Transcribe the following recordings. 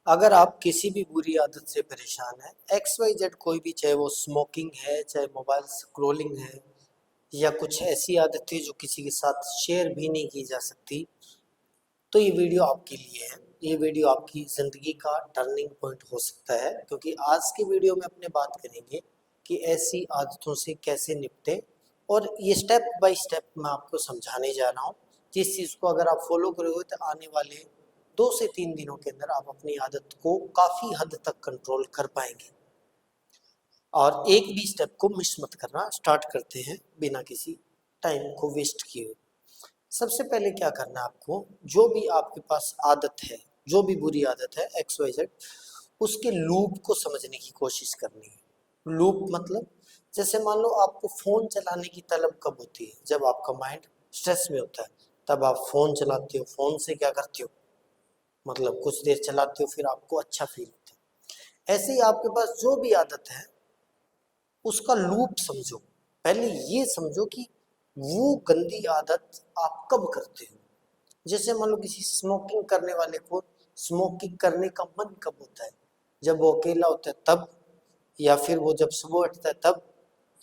अगर आप किसी भी बुरी आदत से परेशान हैं, एक्स वाई जेड कोई भी, चाहे वो स्मोकिंग है, चाहे मोबाइल स्क्रोलिंग है, या कुछ ऐसी आदतें जो किसी के साथ शेयर भी नहीं की जा सकती, तो ये वीडियो आपके लिए है। ये वीडियो आपकी ज़िंदगी का टर्निंग पॉइंट हो सकता है, क्योंकि आज की वीडियो में अपने बात करेंगे कि ऐसी आदतों से कैसे निपटें, और ये स्टेप बाय स्टेप मैं आपको समझाने जा रहा हूँ, जिस चीज़ को अगर आप फॉलो करोगे तो आने वाले 2 से 3 दिनों के अंदर आप अपनी आदत को काफ़ी हद तक कंट्रोल कर पाएंगे। और एक भी स्टेप को मिस मत करना। स्टार्ट करते हैं बिना किसी टाइम को वेस्ट किए हुए। सबसे पहले क्या करना है आपको, जो भी आपके पास आदत है, जो भी बुरी आदत है एक्स वाई जेड, उसके लूप को समझने की कोशिश करनी है। लूप मतलब, जैसे मान लो आपको फोन चलाने की तलब कब होती है? जब आपका माइंड स्ट्रेस में होता है, तब आप फोन चलाते हो। फोन से क्या करते हो? मतलब कुछ देर चलाते हो, फिर आपको अच्छा फील होता है। ऐसे ही आपके पास जो भी आदत है उसका लूप समझो। पहले ये समझो कि वो गंदी आदत आप कब करते हो। जैसे मान लो किसी स्मोकिंग करने वाले को स्मोकिंग करने का मन कब होता है? जब वो अकेला होता है तब, या फिर वो जब सुबह उठता है तब,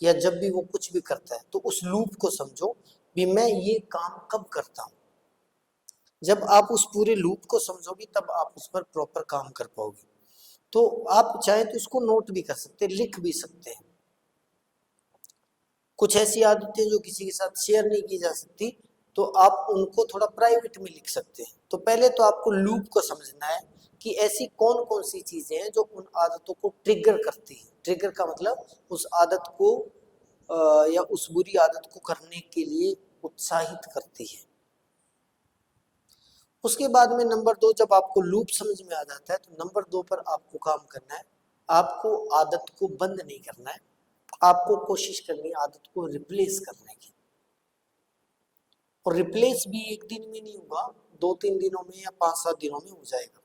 या जब भी वो कुछ भी करता है। तो उस लूप को समझो भी मैं ये काम कब करता हूँ। जब आप उस पूरे लूप को समझोगे तब आप उस पर प्रॉपर काम कर पाओगे। तो आप चाहे तो इसको नोट भी कर सकते हैं, लिख भी सकते हैं। कुछ ऐसी आदतें जो किसी के साथ शेयर नहीं की जा सकती, तो आप उनको थोड़ा प्राइवेट में लिख सकते हैं। तो पहले तो आपको लूप को समझना है कि ऐसी कौन कौन सी चीजें हैं जो उन आदतों को ट्रिगर करती है। ट्रिगर का मतलब उस आदत को या उस बुरी आदत को करने के लिए उत्साहित करती है। उसके बाद में नंबर 2, जब आपको लूप समझ में आ जाता है तो नंबर 2 पर आपको काम करना है। आपको आदत को बंद नहीं करना है, आपको कोशिश करनी है आदत को रिप्लेस करने की। और रिप्लेस भी एक दिन में नहीं होगा, 2-3 दिनों में या 5-7 दिनों में हो जाएगा।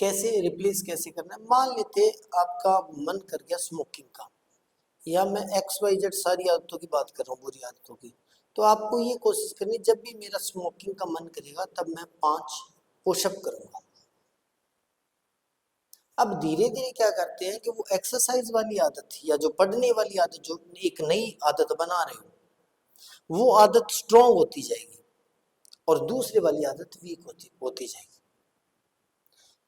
कैसे रिप्लेस कैसे करना है? मान लेते आपका मन कर गया स्मोकिंग का, या मैं एक्स वाई जेड सारी आदतों की बात कर रहा हूँ, बुरी आदतों की। तो आपको ये कोशिश करनी, जब भी मेरा स्मोकिंग का मन करेगा तब मैं 5 पुशअप करूंगा। अब धीरे धीरे क्या करते हैं कि वो एक्सरसाइज वाली आदत या जो पढ़ने वाली आदत, जो एक नई आदत बना रहे हो, वो आदत स्ट्रांग होती जाएगी और दूसरी वाली आदत वीक होती होती जाएगी।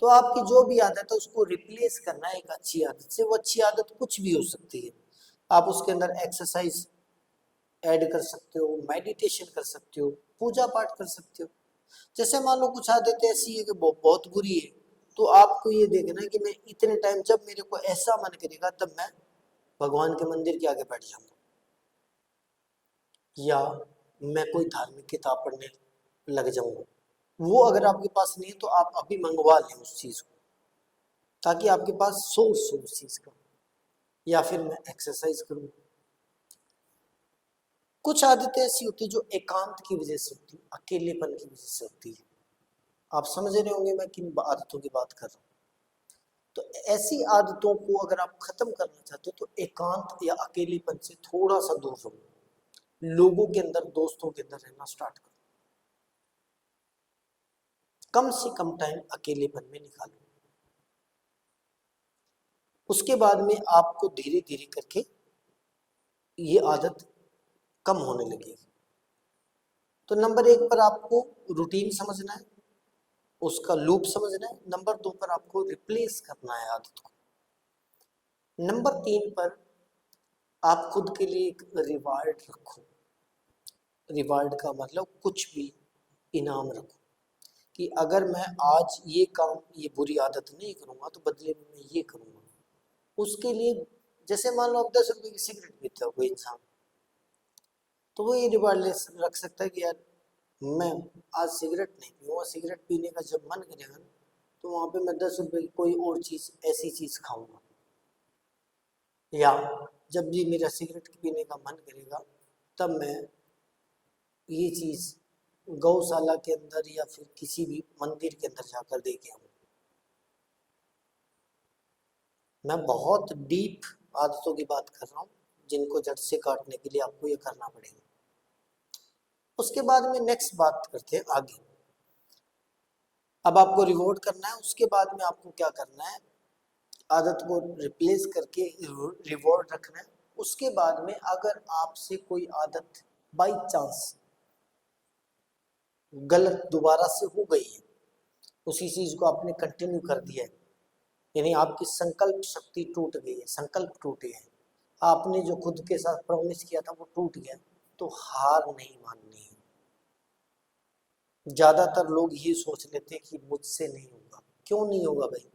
तो आपकी जो भी आदत है उसको रिप्लेस करना है एक अच्छी आदत से। वो अच्छी आदत कुछ भी हो सकती है। आप उसके अंदर एक्सरसाइज ऐड कर सकते हो, मेडिटेशन कर सकते हो, पूजा पाठ कर सकते हो। जैसे मान लो कुछ आदतें ऐसी है कि बहुत बुरी है, तो आपको ये देखना है कि मैं इतने टाइम, जब मेरे को ऐसा मन करेगा तब मैं भगवान के मंदिर के आगे बैठ जाऊंगा, या मैं कोई धार्मिक किताब पढ़ने लग जाऊंगा। वो अगर आपके पास नहीं है तो आप अभी मंगवा लें उस चीज को, ताकि आपके पास सोर्स हो उस चीज का। या फिर मैं एक्सरसाइज करूँ। कुछ आदतें ऐसी होती है जो एकांत की वजह से होती है, अकेलेपन की वजह से होती है। आप समझ रहे होंगे मैं किन आदतों की बात कर रहा हूँ। तो ऐसी आदतों को अगर आप खत्म करना चाहते हो तो एकांत या अकेलेपन से थोड़ा सा दूर रहो। लोगों के अंदर, दोस्तों के अंदर रहना स्टार्ट करो। कम से कम टाइम अकेलेपन में निकालो। उसके बाद में आपको धीरे धीरे करके ये आदत कम होने लगेगी। तो नंबर 1 पर आपको रूटीन समझना है, उसका लूप समझना है। नंबर 2 पर आपको रिप्लेस करना है आदत को। नंबर 3 पर आप खुद के लिए एक रिवार्ड रखो। रिवार्ड का मतलब कुछ भी इनाम रखो, कि अगर मैं आज ये काम, ये बुरी आदत नहीं करूंगा तो बदले में मैं ये करूंगा। उसके लिए, जैसे मान लो आप 10 रुपए की सिगरेट पीते हो कोई इंसान, तो वो ये रिवार्ड ले रख सकता है कि यार मैं आज सिगरेट नहीं पीऊंगा, सिगरेट पीने का जब मन करेगा ना तो वहां पे मैं 10 रुपए की कोई और चीज, ऐसी चीज खाऊंगा। या जब भी मेरा सिगरेट पीने का मन करेगा तब मैं ये चीज गौशाला के अंदर या फिर किसी भी मंदिर के अंदर जाकर दे के आऊँ। मैं बहुत डीप आदतों की बात कर रहा हूँ, जिनको जड़ से काटने के लिए आपको ये करना पड़ेगा। उसके बाद में नेक्स्ट बात करते हैं आगे। अब आपको रिवॉर्ड करना है, उसके बाद में आपको क्या करना है, आदत को रिप्लेस करके रिवॉर्ड रखना है। उसके बाद में अगर आपसे कोई आदत बाई चांस गलत दोबारा से हो गई है, उसी चीज को आपने कंटिन्यू कर दिया है, यानी आपकी संकल्प शक्ति टूट गई है, संकल्प टूटे हैं, आपने जो खुद के साथ प्रॉमिस किया था वो टूट गया, तो हार नहीं माननी है। ज्यादातर लोग ये सोच लेते हैं कि मुझसे नहीं होगा। क्यों नहीं होगा भाई?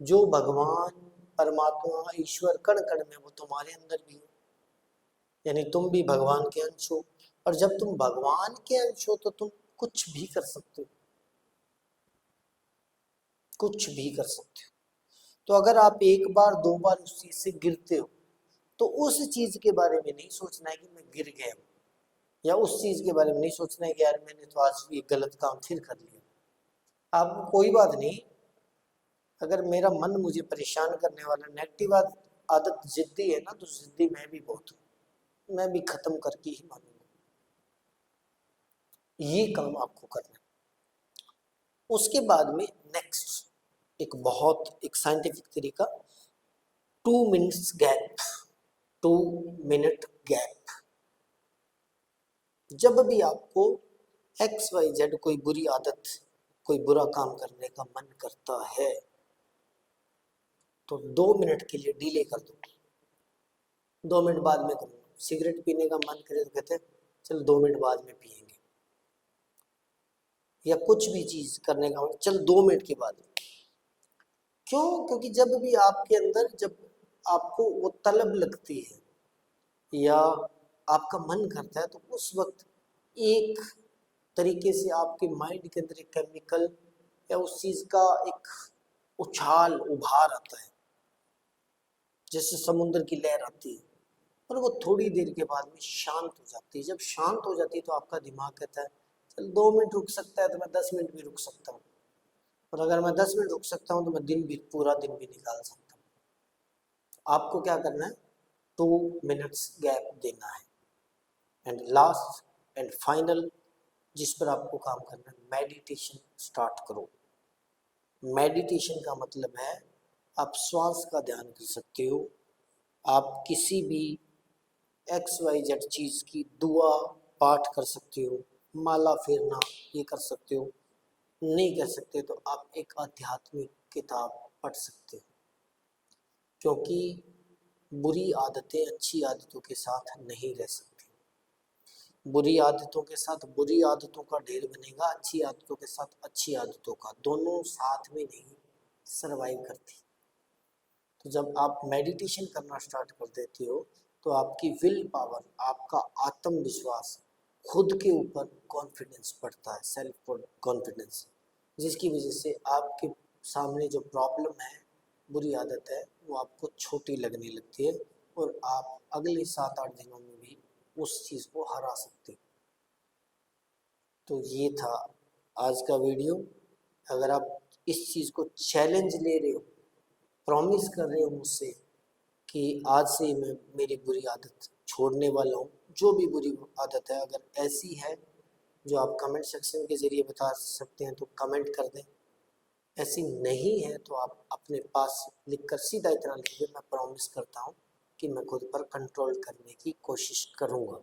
जो भगवान परमात्मा ईश्वर कण कण में, वो तुम्हारे अंदर भी है, यानी तुम भी भगवान के अंश हो। और जब तुम भगवान के अंश हो तो तुम कुछ भी कर सकते हो, कुछ भी कर सकते हो। तो अगर आप एक बार दो बार उस चीज से गिरते हो, तो उस चीज के बारे में नहीं सोचना है कि मैं गिर गया हूं, या उस चीज के बारे में नहीं सोचना है कि यार मैंने तो आज ये गलत काम फिर कर लिया। आपको कोई बात नहीं, अगर मेरा मन मुझे परेशान करने वाला नेगेटिव आदत जिद्दी है ना, तो जिद्दी मैं भी बहुत हूँ, मैं भी खत्म करके ही मानूंगा। ये काम आपको करना है। उसके बाद में नेक्स्ट एक साइंटिफिक तरीका, 2 मिनट्स गैप, 2 मिनट गैप। जब भी आपको XYZ कोई बुरी आदत, कोई बुरा काम करने का मन करता है, तो 2 मिनट के लिए डिले कर दो, 2 मिनट बाद में करूँगा। सिगरेट पीने का मन करे तो कहते हैं चल 2 मिनट बाद में पिएंगे, या कुछ भी चीज करने का मन, चल 2 मिनट के बाद। क्यों? क्योंकि जब भी आपके अंदर, जब आपको वो तलब लगती है या आपका मन करता है, तो उस वक्त एक तरीके से आपके माइंड के अंदर एक केमिकल या उस चीज का एक उछाल उभार आता है, जैसे समुद्र की लहर आती है, और वो थोड़ी देर के बाद में शांत हो जाती है। जब शांत हो जाती है तो आपका दिमाग कहता है चल 2 मिनट रुक सकता है, तो मैं 10 मिनट भी रुक सकता हूँ, और अगर मैं 10 मिनट रुक सकता हूँ तो मैं दिन भी, पूरा दिन भी निकाल सकता हूँ। आपको क्या करना है? 2 मिनट्स गैप देना है। एंड लास्ट एंड फाइनल जिस पर आपको काम करना है, मेडिटेशन स्टार्ट करो। मेडिटेशन का मतलब है आप श्वास का ध्यान कर सकते हो, आप किसी भी XYZ चीज की दुआ पाठ कर सकते हो, माला फेरना ये कर सकते हो, नहीं कर सकते तो आप एक आध्यात्मिक किताब पढ़ सकते हो। क्योंकि बुरी आदतें अच्छी आदतों के साथ नहीं रह सकती, बुरी आदतों के साथ बुरी आदतों का ढेर बनेगा, अच्छी आदतों के साथ अच्छी आदतों का, दोनों साथ में नहीं सरवाइव करती। तो जब आप मेडिटेशन करना स्टार्ट कर देते हो, तो आपकी विल पावर, आपका आत्मविश्वास, खुद के ऊपर कॉन्फिडेंस बढ़ता है, सेल्फ कॉन्फिडेंस, जिसकी वजह से आपके सामने जो प्रॉब्लम है, बुरी आदत है, वो आपको छोटी लगने लगती है, और आप अगले 7-8 दिनों में भी उस चीज़ को हरा सकते हो। तो ये था आज का वीडियो। अगर आप इस चीज़ को चैलेंज ले रहे हो, प्रॉमिस कर रहे हो मुझसे कि आज से मैं मेरी बुरी आदत छोड़ने वाला हूँ, जो भी बुरी आदत है अगर ऐसी है जो आप कमेंट सेक्शन के ज़रिए बता सकते हैं तो कमेंट कर दें, ऐसी नहीं है तो आप अपने पास लिखकर सीधा इतना लिख दें, मैं प्रॉमिस करता हूँ कि मैं खुद पर कंट्रोल करने की कोशिश करूँगा।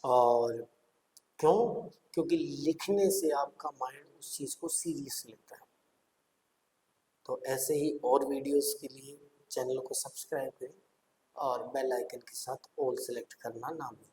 और क्यों? क्योंकि लिखने से आपका माइंड उस चीज़ को सीरियस लेता है। तो ऐसे ही और वीडियोस के लिए चैनल को सब्सक्राइब करें और बेल आइकन के साथ ऑल सेलेक्ट करना ना भूलें।